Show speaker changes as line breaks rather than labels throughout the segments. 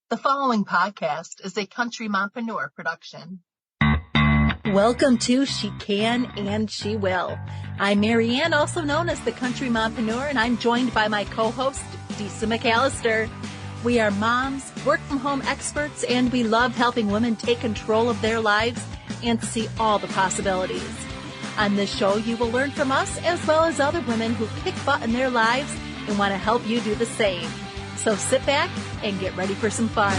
The following podcast is a Country Mompreneur production.
Welcome to She Can and She Will. I'm Marianne, also known as the Country Mompreneur, and I'm joined by my co-host, Disa McAllister. We are moms, work-from-home experts, and we love helping women take control of their lives and see all the possibilities. On this show, you will learn from us as well as other women who kick butt in their lives and want to help you do the same. So sit back and get ready for some fun.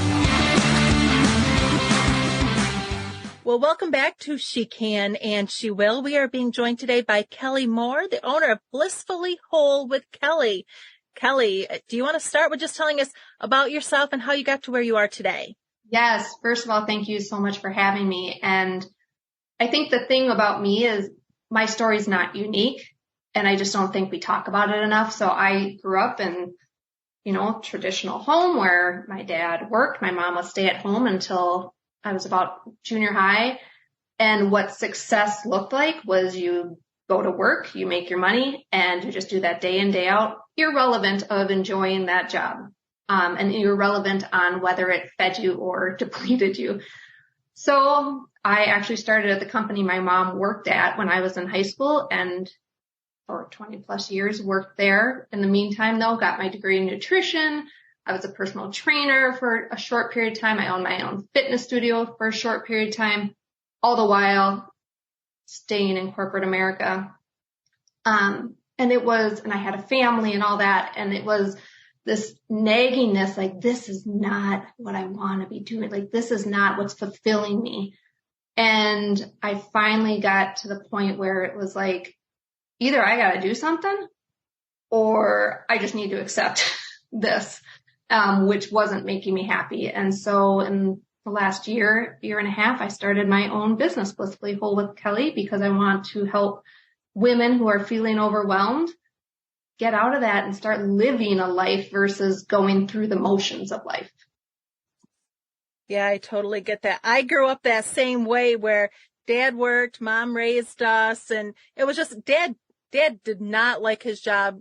Well, welcome back to She Can and She Will. We are being joined today by Kelly Mohr, the owner of Blissfully Whole with Kelly. Kelly, do you want to start with just telling us about yourself and how you got to where you are today?
Yes. First of all, thank you so much for having me. And I think the thing about me is my story is not unique, and I just don't think we talk about it enough. So I grew up in traditional home where my dad worked. My mom was stay at home until I was about junior high. And what success looked like was you go to work, you make your money, and you just do that day in, day out, irrelevant of enjoying that job. And irrelevant on whether it fed you or depleted you. So I actually started at the company my mom worked at when I was in high school, and for 20 plus years worked there. In the meantime, though, got my degree in nutrition. I was a personal trainer for a short period of time. I owned my own fitness studio for a short period of time, all the while staying in corporate America. And I had a family and all that. And it was this naggingness, like, this is not what I want to be doing. Like, this is not what's fulfilling me. And I finally got to the point where it was like, either I got to do something or I just need to accept this, which wasn't making me happy. And so in the last year and a half, I started my own business, Blissfully Whole with Kelly, because I want to help women who are feeling overwhelmed get out of that and start living a life versus going through the motions of life.
Yeah, I totally get that. I grew up that same way where dad worked, mom raised us, and it was just dad did not like his job.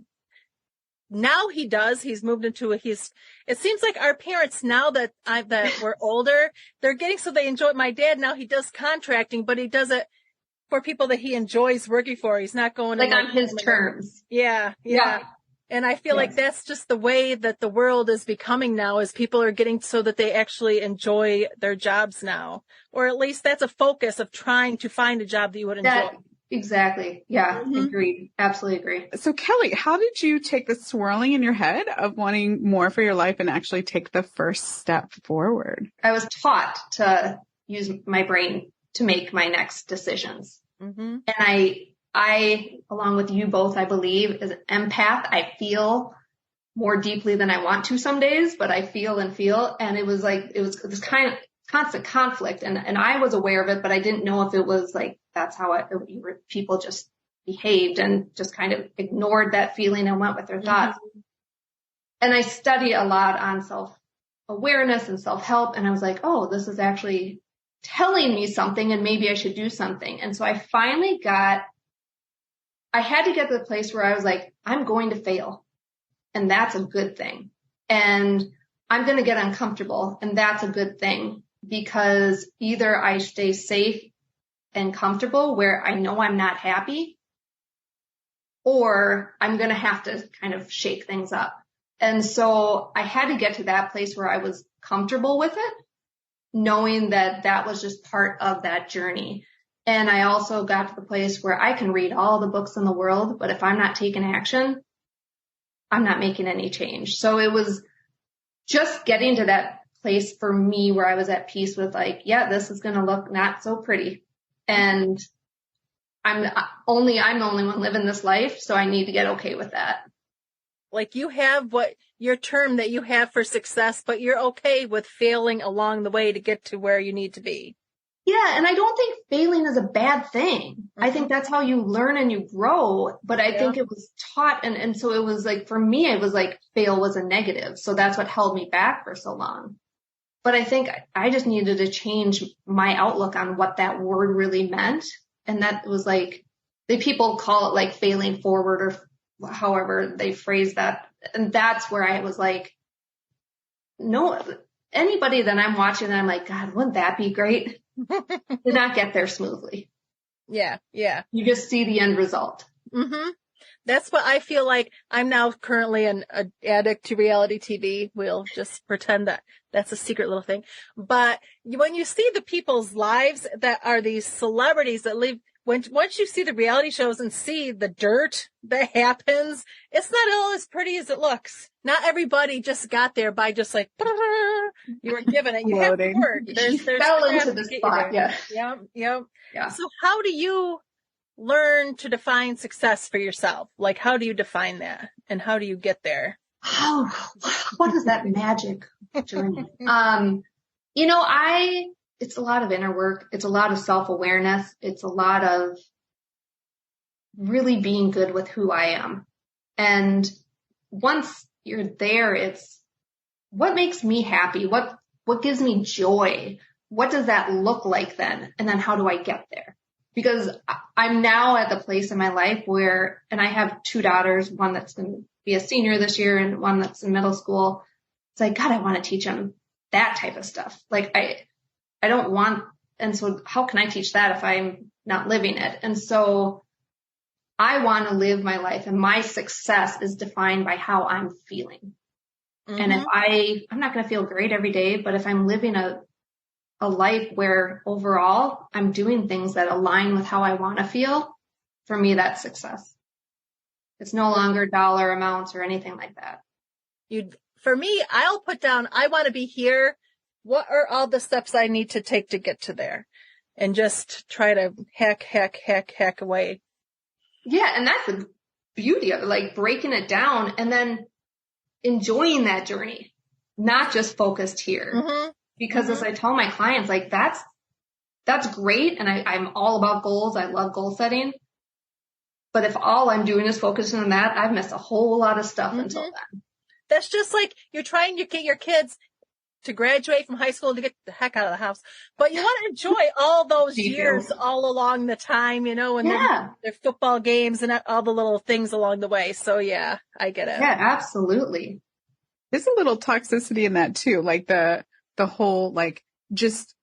Now he does. He's moved into it seems like our parents now that we're older, they're getting so they enjoy it. My dad now, he does contracting, but he does it for people that he enjoys working for. He's not going
like on his terms.
Yeah. And I feel like that's just the way that the world is becoming now, is people are getting so that they actually enjoy their jobs now, or at least that's a focus of trying to find a job that you would enjoy.
Exactly. Yeah. Mm-hmm. Agreed. Absolutely agree.
So Kelly, how did you take the swirling in your head of wanting more for your life and actually take the first step forward?
I was taught to use my brain to make my next decisions. Mm-hmm. And I, along with you both, I believe, as an empath, I feel more deeply than I want to some days, but I feel. And it was this kind of constant conflict. And I was aware of it, but I didn't know if it was like, that's how people just behaved and just kind of ignored that feeling and went with their thoughts. Mm-hmm. And I study a lot on self-awareness and self-help. And I was like, oh, this is actually telling me something, and maybe I should do something. And so I had to get to the place where I was like, I'm going to fail, and that's a good thing. And I'm going to get uncomfortable, and that's a good thing, because either I stay safe and comfortable where I know I'm not happy, or I'm going to have to kind of shake things up. And so I had to get to that place where I was comfortable with it, knowing that that was just part of that journey. And I also got to the place where I can read all the books in the world, but if I'm not taking action, I'm not making any change. So it was just getting to that place for me where I was at peace with, like, yeah, this is going to look not so pretty. And I'm the only one living this life. So I need to get okay with that.
Like, you have your term that you have for success, but you're okay with failing along the way to get to where you need to be.
Yeah. And I don't think failing is a bad thing. Mm-hmm. I think that's how you learn and you grow. But I think it was taught. And so it was like, for me, it was like fail was a negative. So that's what held me back for so long. But I think I just needed to change my outlook on what that word really meant. And that was like, people call it like failing forward, or however they phrase that. And that's where I was like, no, anybody that I'm watching, I'm like, God, wouldn't that be great? Did not get there smoothly.
Yeah. Yeah.
You just see the end result.
Mm-hmm. That's what I feel like. I'm now currently an addict to reality TV. We'll just pretend that that's a secret little thing. But when you see the people's lives that are these celebrities that live, once you see the reality shows and see the dirt that happens, it's not all as pretty as it looks. Not everybody just got there by just like, you were given it. You have to work. There's
fell into the spot. Yeah.
Yep.
Yeah.
So how do you learn to define success for yourself? Like, how do you define that? And how do you get there?
Oh, what is that magic journey? It's a lot of inner work. It's a lot of self-awareness. It's a lot of really being good with who I am. And once you're there, it's what makes me happy? What gives me joy? What does that look like then? And then how do I get there? Because I'm now at the place in my life where, and I have 2 daughters, one that's going to be a senior this year and one that's in middle school. It's like, God, I want to teach them that type of stuff. Like I don't want, and so how can I teach that if I'm not living it? And so I want to live my life, and my success is defined by how I'm feeling. Mm-hmm. And if I'm not going to feel great every day, but if I'm living a life where overall I'm doing things that align with how I want to feel, for me, that's success. It's no longer dollar amounts or anything like that.
For me, I'll put down, I want to be here. What are all the steps I need to take to get to there? And just try to hack away. Yeah.
And that's the beauty of it, like breaking it down and then enjoying that journey, not just focused here. Mm-hmm. Because as I tell my clients, like that's great. And I'm all about goals. I love goal setting. But if all I'm doing is focusing on that, I've missed a whole lot of stuff until then.
That's just like you're trying to get your kids to graduate from high school to get the heck out of the house. But you want to enjoy all those years all along the time, and then their football games and all the little things along the way. So yeah, I get it.
Yeah, absolutely.
There's a little toxicity in that too. Like the whole, like, just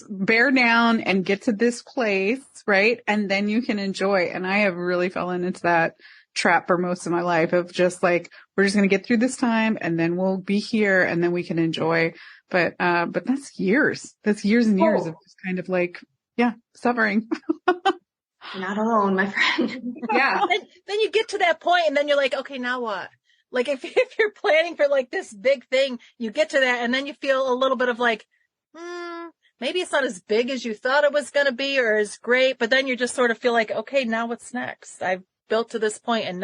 bear down and get to this place, right? And then you can enjoy. And I have really fallen into that trap for most of my life of just like, we're just going to get through this time and then we'll be here and then we can enjoy. But that's years. That's years and years of just kind of like, suffering.
Not alone, my friend. Yeah.
Then you get to that point and then you're like, okay, now what? Like if you're planning for like this big thing, you get to that and then you feel a little bit of like, maybe it's not as big as you thought it was going to be or as great, but then you just sort of feel like, okay, now what's next? I've built to this point and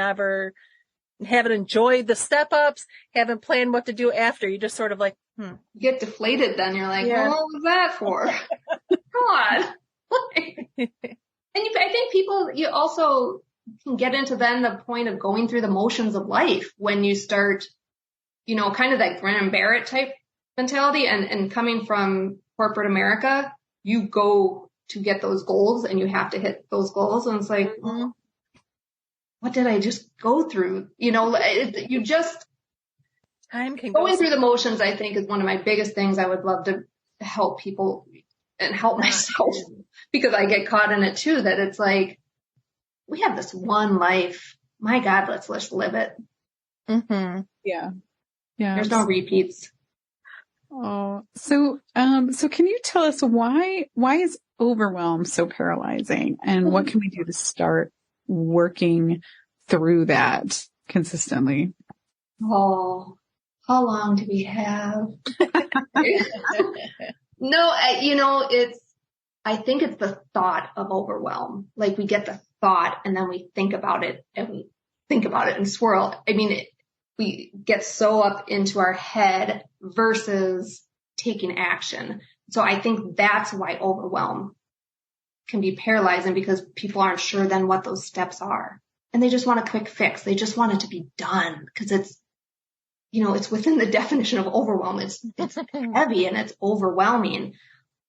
haven't enjoyed the step ups, haven't planned what to do after. You just sort of like,
You get deflated then. You're like, well, what was that for? Come on. And I think you also can get into then the point of going through the motions of life when you start, kind of that grin and bear it type mentality and coming from corporate America, you go to get those goals and you have to hit those goals. And it's like, what did I just go through? You just
time can
going through the motions, I think, is one of my biggest things I would love to help people and help myself because I get caught in it too, that it's like, we have this one life. My God, let's live it.
Mm-hmm.
Yeah.
There's no repeats.
Oh, so can you tell us why is overwhelm so paralyzing, and what can we do to start working through that consistently?
Oh, how long do we have? No, I think it's the thought of overwhelm. Like we get the thought and then we think about it and swirl. I mean, we get so up into our head versus taking action. So I think that's why overwhelm can be paralyzing, because people aren't sure then what those steps are. And they just want a quick fix. They just want it to be done because it's within the definition of overwhelm. It's heavy and it's overwhelming.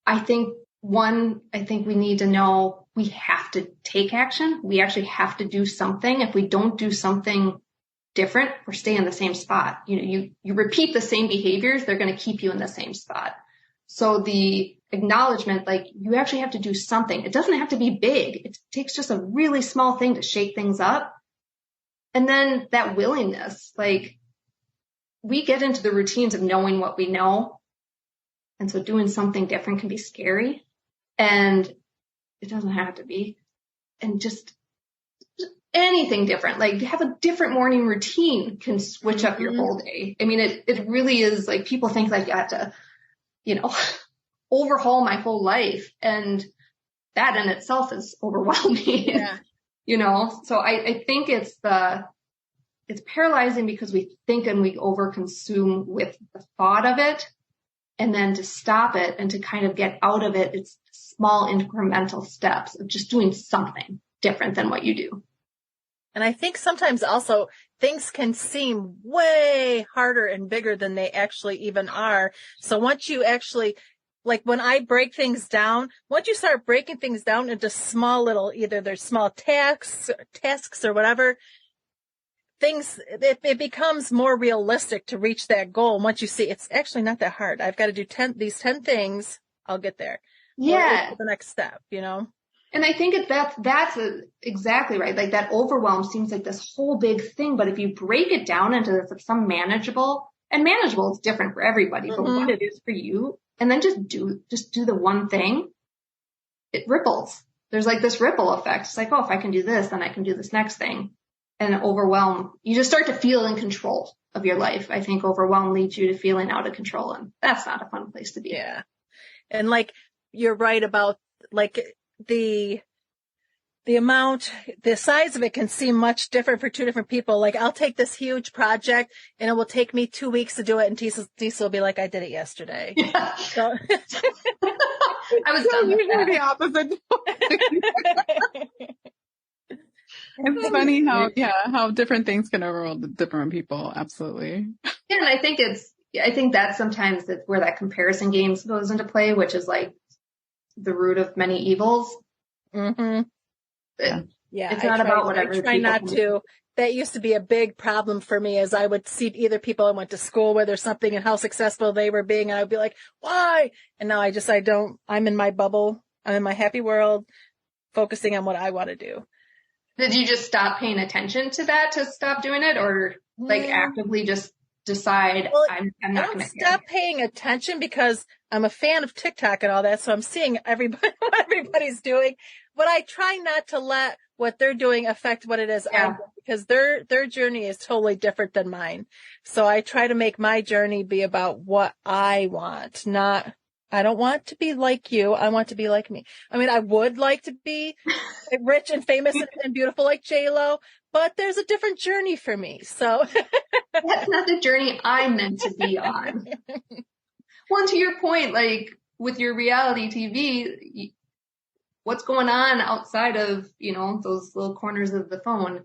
I think we need to know we have to take action. We actually have to do something. If we don't do something different or stay in the same spot. You repeat the same behaviors, they're going to keep you in the same spot. So the acknowledgement, like, you actually have to do something. It doesn't have to be big. It takes just a really small thing to shake things up. And then that willingness, like, we get into the routines of knowing what we know. And so doing something different can be scary, and it doesn't have to be. And just anything different, like have a different morning routine can switch up your whole day. I mean, it really is, like, people think like you have to, overhaul my whole life. And that in itself is overwhelming.
Yeah.
So I think it's paralyzing because we think and we overconsume with the thought of it. And then to stop it and to kind of get out of it, it's small incremental steps of just doing something different than what you do.
And I think sometimes also things can seem way harder and bigger than they actually even are. So once you actually, like when I break things down, once you start breaking things down into small little, either there's small tasks or whatever, it becomes more realistic to reach that goal. And once you see it's actually not that hard, I've got to do these 10 things, I'll get there.
Yeah.
The next step,
And I think that's exactly right. Like, that overwhelm seems like this whole big thing, but if you break it down into some manageable, and manageable is different for everybody, but what it is for you, and then just do the one thing, it ripples. There's like this ripple effect. It's like, oh, if I can do this, then I can do this next thing. And overwhelm, you just start to feel in control of your life. I think overwhelm leads you to feeling out of control, and that's not a fun place to be.
Yeah. And like, you're right about like the size of it can seem much different for two different people. Like, I'll take this huge project and it will take me 2 weeks to do it. And Tisa will be like, I did it yesterday.
Yeah.
So
I was done with that.
The opposite. It's funny how different things can overwhelm different people. Absolutely.
Yeah, and I think that's sometimes where that comparison game goes into play, which is like the root of many evils.
Mm-hmm.
Yeah, it's not about whatever.
I try not to. That used to be a big problem for me, as I would see either people I went to school with or something and how successful they were being, and I would be like, why? And now I don't. I'm in my bubble. I'm in my happy world, focusing on what I want to do.
Did you just stop paying attention to that to stop doing it, or like actively just decide I'm not going to
stop paying attention because I'm a fan of TikTok and all that, so I'm seeing what everybody's doing, but I try not to let what they're doing affect what it is I'm doing, because their journey is totally different than mine. So I try to make my journey be about what I want, I don't want to be like you. I want to be like me. I mean, I would like to be rich and famous and beautiful like J-Lo, but there's a different journey for me. So
that's not the journey I'm meant to be on. Well, and to your point, like with your reality TV, what's going on outside of, those little corners of the phone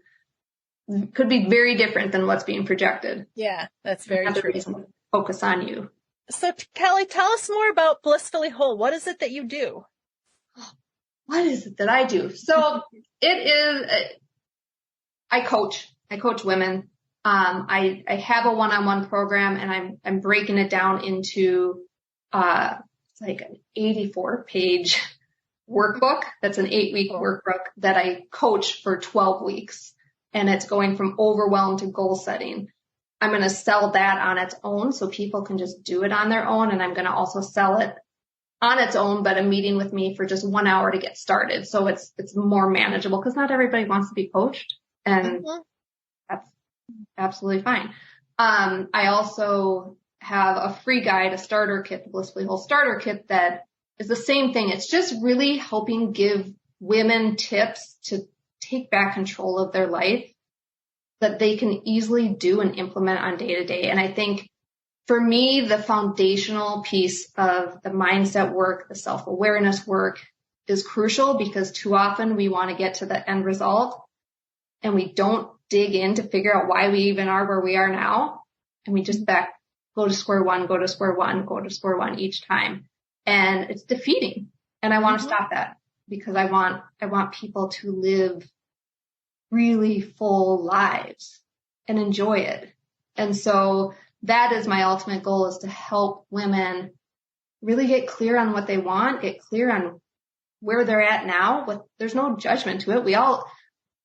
could be very different than what's being projected.
Yeah, that's very true.
Focus on you.
So, Kelly, tell us more about Blissfully Whole. What is it that you do?
What is it that I do? So it is, I coach women. I have a one-on-one program, and I'm breaking it down into, it's like an 84-page workbook. That's an 8-week workbook that I coach for 12 weeks. And it's going from overwhelm to goal setting. I'm going to sell that on its own so people can just do it on their own. And I'm going to also sell it on its own, but a meeting with me for just 1 hour to get started. So it's more manageable, because not everybody wants to be coached, and that's absolutely fine. I also have a free guide, a starter kit, the Blissfully Whole starter kit, that is the same thing. It's just really helping give women tips to take back control of their life that they can easily do and implement on day to day. And I think for me, the foundational piece of the mindset work, the self-awareness work is crucial, because too often we want to get to the end result and we don't dig in to figure out why we even are where we are now. And we just go to square one each time. And it's defeating. And I want to stop that, because I want people to live really full lives. and enjoy it. And so that is my ultimate goal, is to help women really get clear on what they want, get clear on where they're at now. But there's no judgment to it.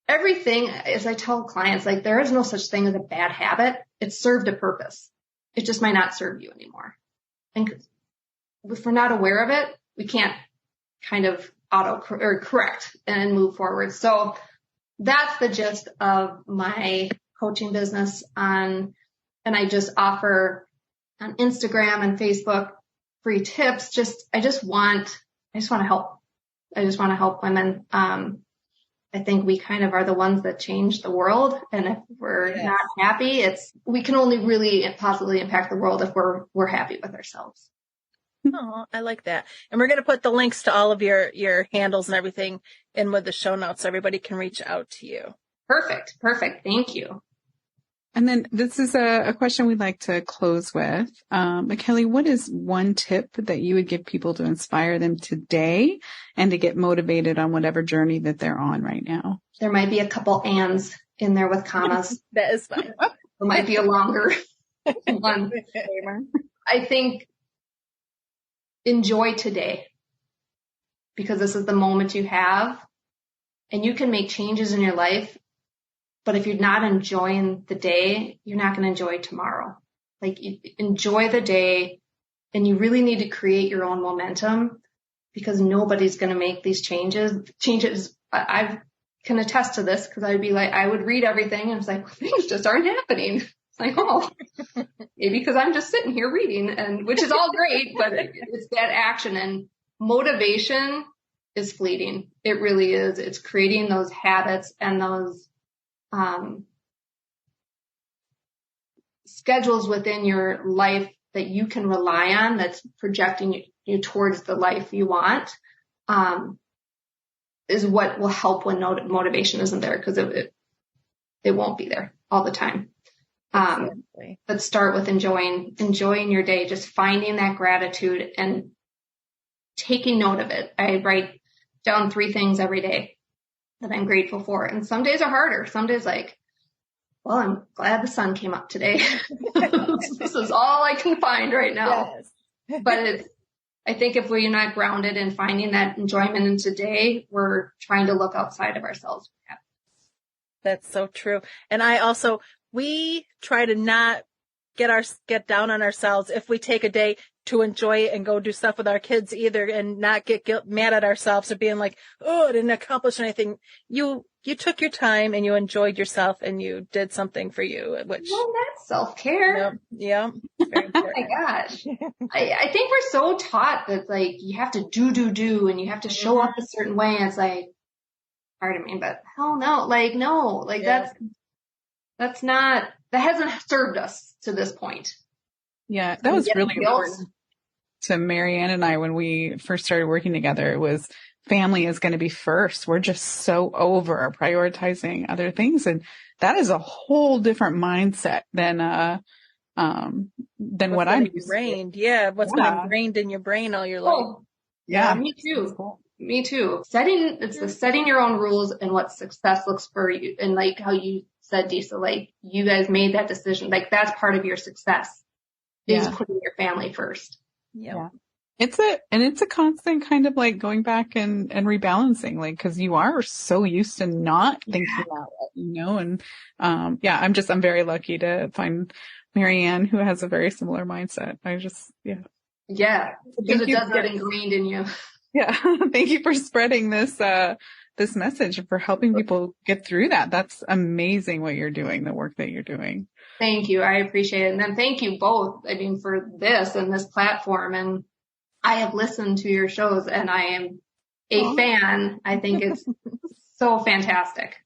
Everything, as I tell clients, like, there is no such thing as a bad habit. It served a purpose. It just might not serve you anymore. And if we're not aware of it, we can't kind of correct and move forward. So that's the gist of my coaching business and I just offer on Instagram and Facebook free tips. I just want to help. I just want to help women. I think we kind of are the ones that change the world. And if we're not happy, we can only really positively impact the world if we're happy with ourselves.
Oh, I like that. And we're going to put the links to all of your handles and everything in with the show notes so everybody can reach out to you.
Perfect. Thank you.
And then this is a question we'd like to close with. Kelly, what is one tip that you would give people to inspire them today and to get motivated on whatever journey that they're on right now?
There might be a couple ands in there with commas.
That is fine.
There might be a longer one. I think enjoy today, because this is the moment you have, and you can make changes in your life. But if you're not enjoying the day, you're not going to enjoy tomorrow. Like, enjoy the day, and you really need to create your own momentum, because nobody's going to make these changes. I can attest to this, because I would read everything and it's like, things just aren't happening. It's like, oh, maybe because I'm just sitting here reading, and which is all great, but it's that action, and motivation is fleeting. It really is. It's creating those habits and those schedules within your life that you can rely on, that's projecting you towards the life you want, is what will help when motivation isn't there, because it won't be there all the time. But start with enjoying your day, just finding that gratitude and taking note of it. I write down 3 things every day that I'm grateful for. And some days are harder. Some days like, well, I'm glad the sun came up today. This is all I can find right now. Yes. But I think if we're not grounded in finding that enjoyment in today, we're trying to look outside of ourselves.
That's so true. And we try to not get down on ourselves if we take a day to enjoy it and go do stuff with our kids either, and not get mad at ourselves or being like, oh, I didn't accomplish anything. You took your time and you enjoyed yourself and you did something for you, which.
Well, that's self-care.
Yeah.
Oh my gosh. I think we're so taught that, like, you have to do and you have to show up a certain way. And it's like, pardon me, but hell no. Like, no, like that's not, that hasn't served us to this point.
Yeah, that was really important to Marianne and I when we first started working together. It was family is going to be first. We're just so over prioritizing other things. And that is a whole different mindset than what I'm
ingrained. Yeah. What's been ingrained in your brain all your life.
Oh, yeah, me too. Cool. Me too. Setting your own rules and what success looks for you. And like how you said, Disa, like, you guys made that decision. Like, that's part of your success is putting your family first.
Yeah.
It's a constant kind of like going back and rebalancing, like, cause you are so used to not thinking about it, and, I'm very lucky to find Marianne, who has a very similar mindset.
Yeah. Because it does get ingrained in you.
Yeah. Thank you for spreading this message and for helping people get through that. That's amazing what you're doing, the work that you're doing.
Thank you. I appreciate it. And then thank you both, for this and this platform. And I have listened to your shows and I am a fan. I think it's so fantastic.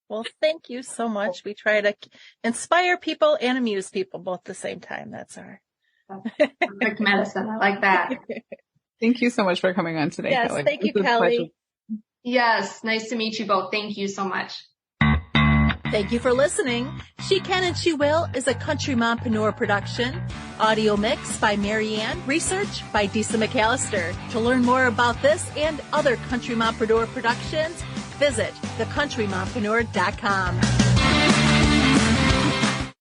Well, thank you so much. We try to inspire people and amuse people both at the same time. That's
perfect medicine. I like that.
Thank you so much for coming on today,
Kelly. Yes, thank you, Kelly.
Yes, nice to meet you both. Thank you so much.
Thank you for listening. She Can and She Will is a Country Mompreneur production. Audio mix by Marianne. Research by Disa McAllister. To learn more about this and other Country Mompreneur productions, visit thecountrymompreneur.com.